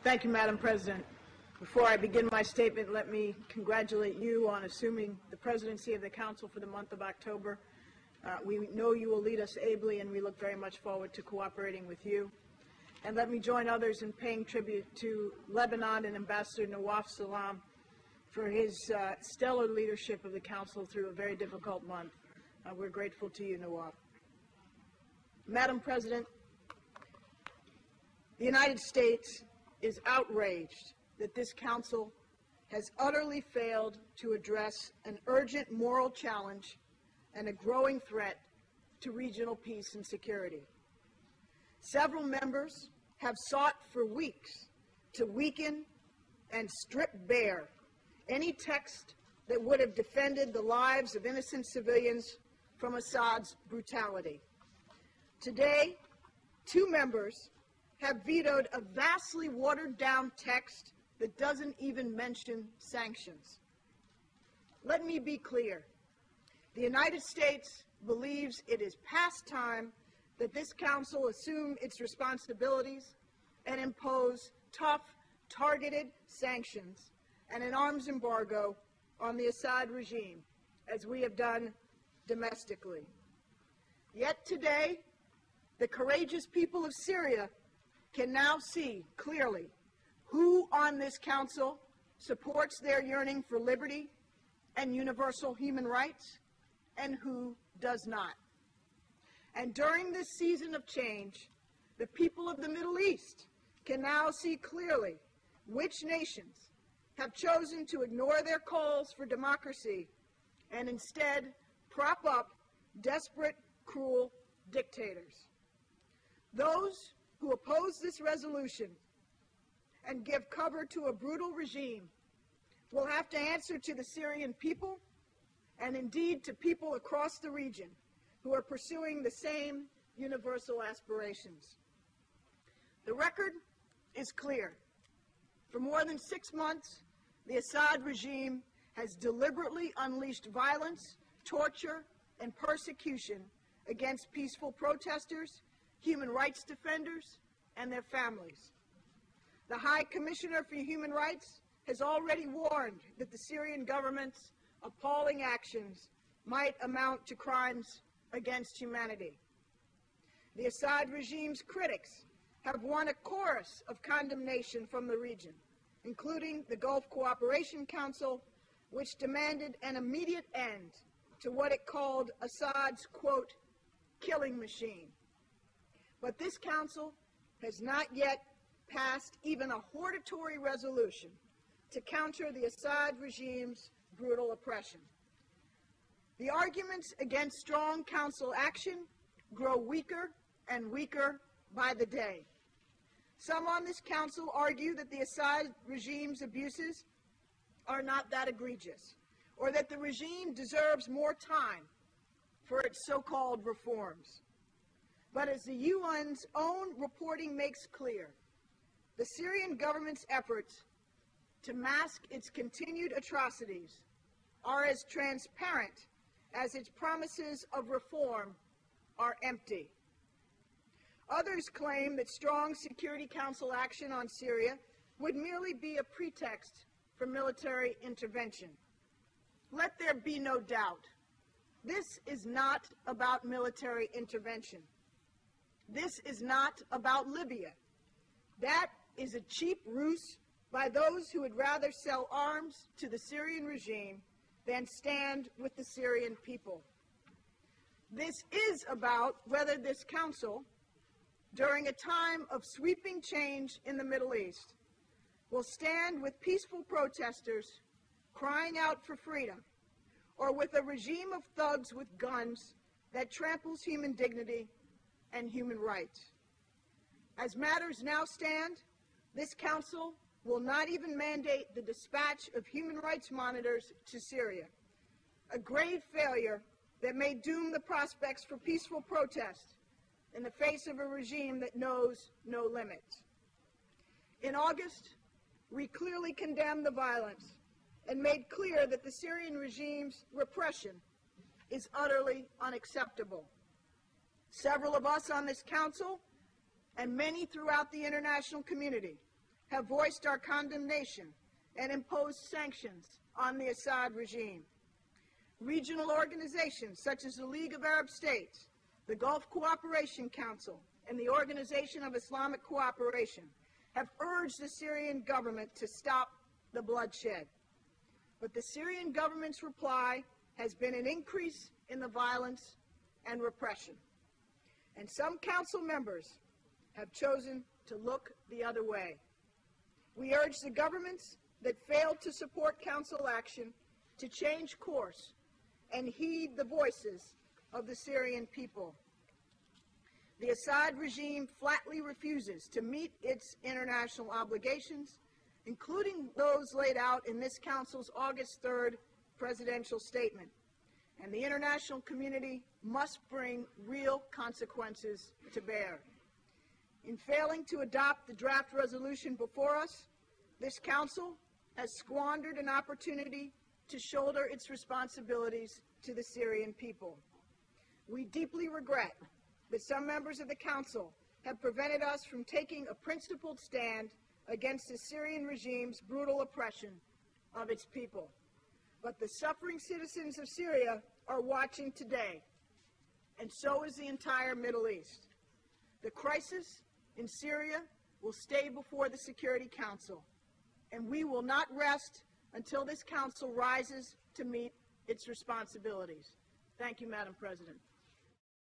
Thank you, Madam President. Before I begin my statement, let me congratulate you on assuming the presidency of the Council for the month of October. We know you will lead us ably, and we look very much forward to cooperating with you. And let me join others in paying tribute to Lebanon and Ambassador Nawaf Salam for his stellar leadership of the Council through a very difficult month. We're grateful to you, Nawaf. Madam President, the United States is outraged that this Council has utterly failed to address an urgent moral challenge and a growing threat to regional peace and security. Several members have sought for weeks to weaken and strip bare any text that would have defended the lives of innocent civilians from Assad's brutality. Today, two members have vetoed a vastly watered-down text that doesn't even mention sanctions. Let me be clear. The United States believes it is past time that this Council assume its responsibilities and impose tough, targeted sanctions and an arms embargo on the Assad regime, as we have done domestically. Yet today, the courageous people of Syria can now see clearly who on this Council supports their yearning for liberty and universal human rights and who does not. And during this season of change, the people of the Middle East can now see clearly which nations have chosen to ignore their calls for democracy and instead prop up desperate, cruel dictators. Those who oppose this resolution and give cover to a brutal regime will have to answer to the Syrian people and indeed to people across the region who are pursuing the same universal aspirations. The record is clear. For more than 6 months, the Assad regime has deliberately unleashed violence, torture, and persecution against peaceful protesters, human rights defenders, and their families. The High Commissioner for Human Rights has already warned that the Syrian government's appalling actions might amount to crimes against humanity. The Assad regime's critics have won a chorus of condemnation from the region, including the Gulf Cooperation Council, which demanded an immediate end to what it called Assad's, quote, killing machine. But this Council has not yet passed even a hortatory resolution to counter the Assad regime's brutal oppression. The arguments against strong Council action grow weaker and weaker by the day. Some on this Council argue that the Assad regime's abuses are not that egregious, or that the regime deserves more time for its so-called reforms. But as the UN's own reporting makes clear, the Syrian government's efforts to mask its continued atrocities are as transparent as its promises of reform are empty. Others claim that strong Security Council action on Syria would merely be a pretext for military intervention. Let there be no doubt. This is not about military intervention. This is not about Libya. That is a cheap ruse by those who would rather sell arms to the Syrian regime than stand with the Syrian people. This is about whether this Council, during a time of sweeping change in the Middle East, will stand with peaceful protesters crying out for freedom, or with a regime of thugs with guns that tramples human dignity and human rights. As matters now stand, this Council will not even mandate the dispatch of human rights monitors to Syria, a grave failure that may doom the prospects for peaceful protest in the face of a regime that knows no limits. In August, we clearly condemned the violence and made clear that the Syrian regime's repression is utterly unacceptable. Several of us on this Council and many throughout the international community have voiced our condemnation and imposed sanctions on the Assad regime. Regional organizations such as the League of Arab States, the Gulf Cooperation Council, and the Organization of Islamic Cooperation have urged the Syrian government to stop the bloodshed. But the Syrian government's reply has been an increase in the violence and repression. And some council members have chosen to look the other way. We urge the governments that failed to support council action to change course and heed the voices of the Syrian people. The Assad regime flatly refuses to meet its international obligations, including those laid out in this Council's August 3rd presidential statement. And the international community must bring real consequences to bear. In failing to adopt the draft resolution before us, this Council has squandered an opportunity to shoulder its responsibilities to the Syrian people. We deeply regret that some members of the Council have prevented us from taking a principled stand against the Syrian regime's brutal oppression of its people. But the suffering citizens of Syria are watching today, and so is the entire Middle East. The crisis in Syria will stay before the Security Council, and we will not rest until this Council rises to meet its responsibilities. Thank you, Madam President.